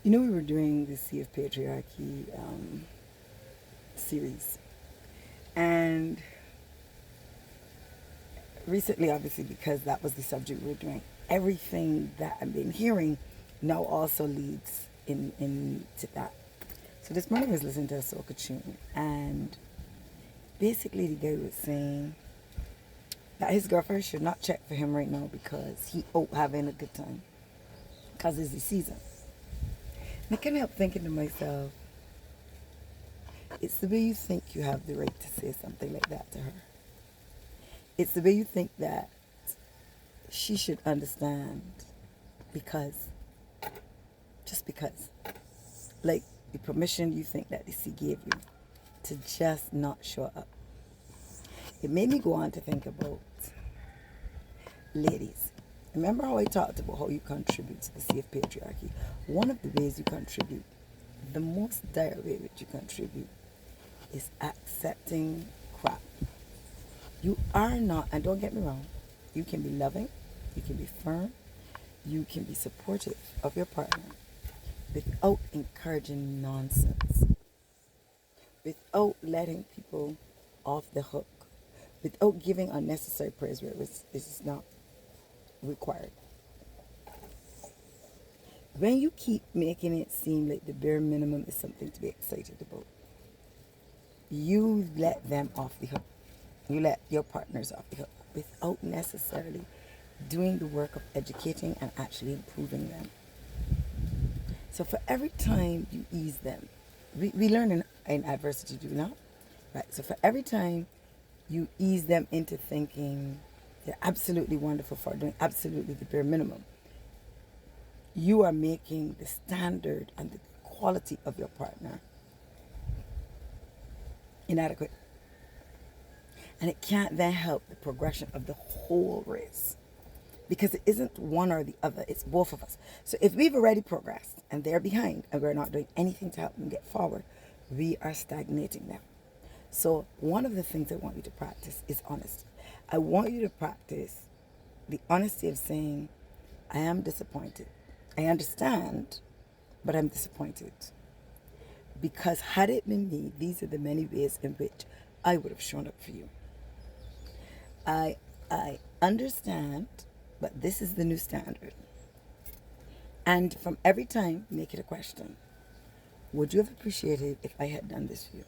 You know, we were doing the Sea of Patriarchy series, and recently, obviously, because that was the subject we were doing, everything that I've been hearing now also leads in to that. So this morning I was listening to a soca tune, and basically the guy was saying that his girlfriend should not check for him right now because he out having a good time, because it's the season. And I couldn't help thinking to myself, it's the way you think you have the right to say something like that to her. It's the way you think that she should understand because, just because. Like the permission you think that the sea gave you to just not show up. It made me go on to think about ladies. Remember how I talked about how you contribute to the sea of patriarchy? One of the ways you contribute, the most dire way which you contribute, is accepting crap. You are not, and don't get me wrong, you can be loving, you can be firm, you can be supportive of your partner without encouraging nonsense, without letting people off the hook, without giving unnecessary praise where it is not required. When you keep making it seem like the bare minimum is something to be excited about, you let them off the hook. You let your partners off the hook without necessarily doing the work of educating and actually improving them. So for every time you ease them, we learn in adversity, do we not? Right. So for every time you ease them into thinking they're absolutely wonderful for doing absolutely the bare minimum, you are making the standard and the quality of your partner inadequate. And it can't then help the progression of the whole race. Because it isn't one or the other, it's both of us. So if we've already progressed and they're behind and we're not doing anything to help them get forward, we are stagnating them. So one of the things I want you to practice is honesty. I want you to practice the honesty of saying, I am disappointed. I understand, but I'm disappointed. Because had it been me, these are the many ways in which I would have shown up for you. I understand, but this is the new standard. And from every time, make it a question. Would you have appreciated if I had done this for you?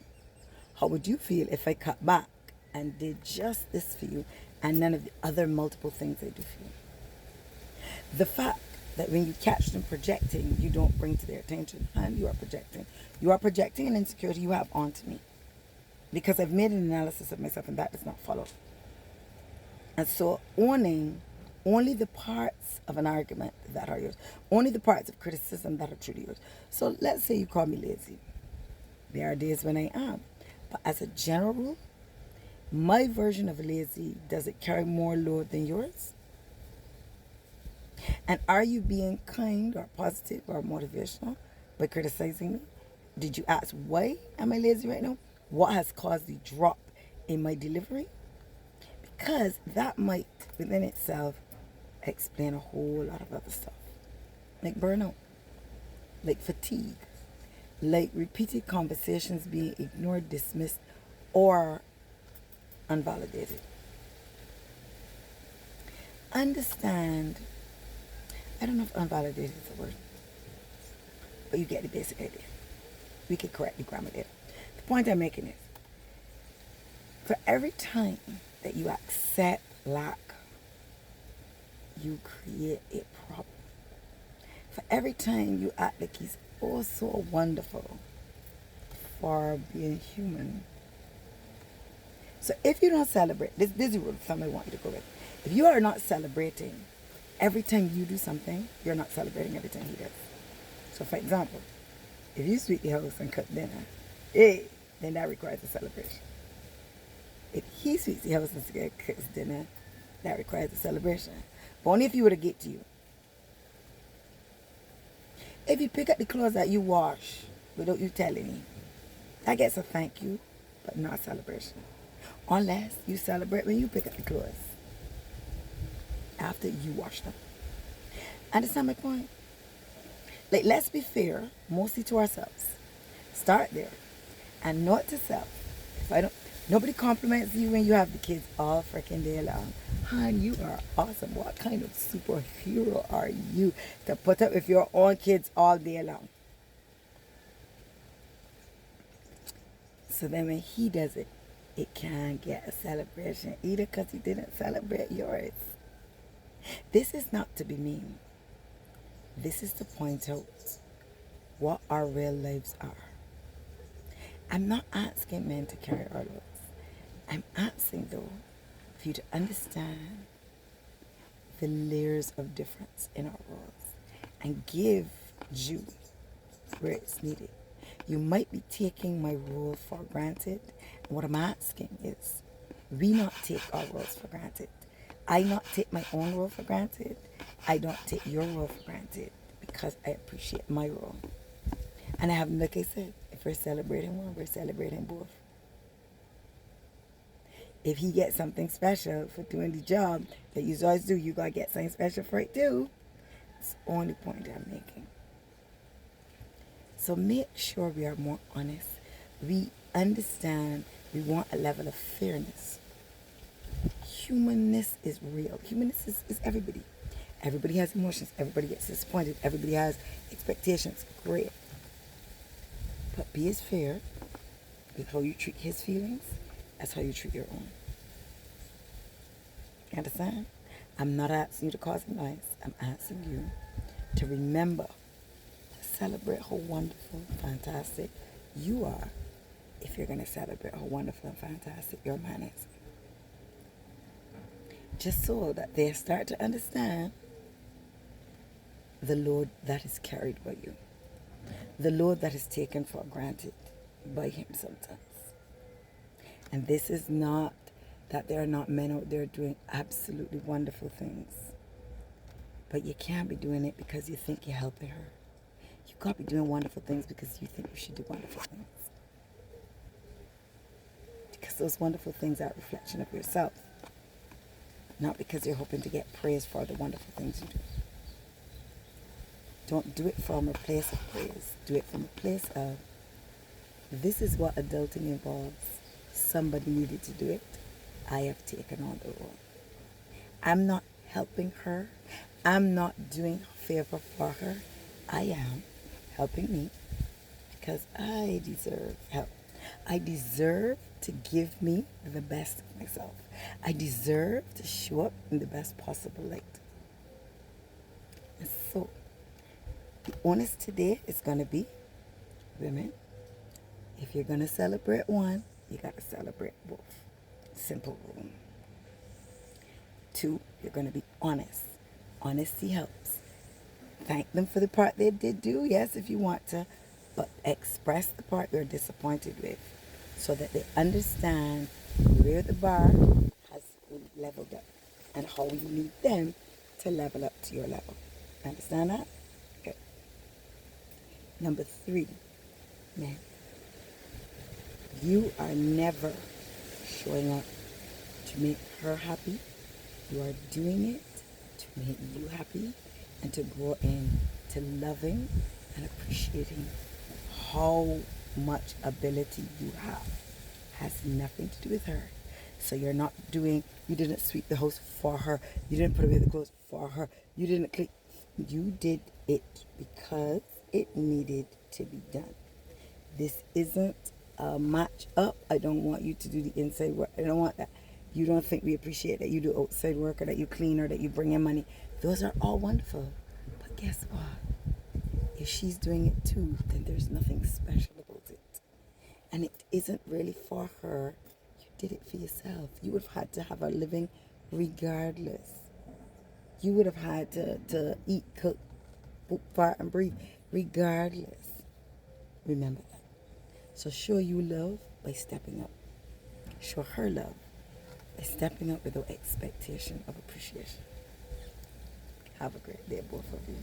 How would you feel if I cut back and did just this for you and none of the other multiple things I do for you? The fact that when you catch them projecting, you don't bring to their attention, and you are projecting. You are projecting an insecurity you have onto me. Because I've made an analysis of myself and that does not follow. And so owning only the parts of an argument that are yours, only the parts of criticism that are truly yours. So let's say you call me lazy. There are days when I am. But as a general rule, my version of lazy, does it carry more load than yours? And are you being kind or positive or motivational by criticizing me? Did you ask, why am I lazy right now? What has caused the drop in my delivery? Because that might, within itself, explain a whole lot of other stuff. Like burnout, like fatigue, like repeated conversations being ignored, dismissed, or unvalidated. Understand, I don't know if unvalidated is a word, but you get the basic idea. We could correct the grammar there. The point I'm making is, for every time that you accept lack, you create a problem. For every time you act like he's oh so wonderful for being human. So if you don't celebrate, this is the rule of thumb I want you to go with. If you are not celebrating every time you do something, you're not celebrating every time he does. So for example, if you sweep the house and cook dinner, hey, then that requires a celebration. If he sweeps the house and cooks dinner, that requires a celebration. But only if you were to get to you. If you pick up the clothes that you wash without you telling me, that gets a thank you, but not a celebration. Unless you celebrate when you pick up the clothes after you wash them. Understand my point? Like, let's be fair, mostly to ourselves. Start there. And not to self. If I don't, nobody compliments you when you have the kids all freaking day long. Hon, you are awesome. What kind of superhero are you to put up with your own kids all day long? So then when he does it, it can't get a celebration either because he didn't celebrate yours. This is not to be mean. This is to point out what our real lives are. I'm not asking men to carry our loads. I'm asking, though, for you to understand the layers of difference in our roles and give due where it's needed. You might be taking my role for granted. And what I'm asking is, we not take our roles for granted. I not take my own role for granted. I don't take your role for granted because I appreciate my role. And I have, like I said, if we're celebrating one, we're celebrating both. If he gets something special for doing the job that you always do, you gotta get something special for it too. It's the only point I'm making. So make sure we are more honest. We understand we want a level of fairness. Humanness is real. Humanness is everybody. Everybody has emotions. Everybody gets disappointed. Everybody has expectations. Great. But be as fair with how you treat his feelings as how you treat your own. You understand? I'm not asking you to cause noise. I'm asking you to remember to celebrate how wonderful, fantastic you are if you're going to celebrate how wonderful and fantastic your man is. Just so that they start to understand the load that is carried by you. The load that is taken for granted by him sometimes. And this is not that there are not men out there doing absolutely wonderful things. But you can't be doing it because you think you're helping her. You can't be doing wonderful things because you think you should do wonderful things. Because those wonderful things are a reflection of yourself. Not because you're hoping to get praise for the wonderful things you do. Don't do it from a place of praise. Do it from a place of, this is what adulting involves. Somebody needed to do it. I have taken on the role. I'm not helping her. I'm not doing a favor for her. I am helping me because I deserve help. I deserve to give me the best of myself. I deserve to show up in the best possible light. And so, the honest today is going to be, women, if you're going to celebrate one, you got to celebrate both. Simple rule. 2, you're going to be honest. Honesty helps. Thank them for the part they did do, yes, if you want to, but express the part you're disappointed with so that they understand where the bar has leveled up and how you need them to level up to your level. Understand that? Good. Number 3, men. You are never showing up to make her happy. You are doing it to make you happy and to grow into loving and appreciating how much ability you have. Has nothing to do with her. So you're not doing, you didn't sweep the house for her. You didn't put away the clothes for her. You didn't clean. You did it because it needed to be done. This isn't a match up. I don't want you to do the inside work. I don't want that. You don't think we appreciate that you do outside work or that you clean or that you bring in money. Those are all wonderful. But guess what? If she's doing it too, then there's nothing special about it. And it isn't really for her. You did it for yourself. You would have had to have a living regardless. You would have had to eat, cook, poop, fart, and breathe regardless. Remember that. So show you love by stepping up. Show her love by stepping up without expectation of appreciation. Have a great day, both of you.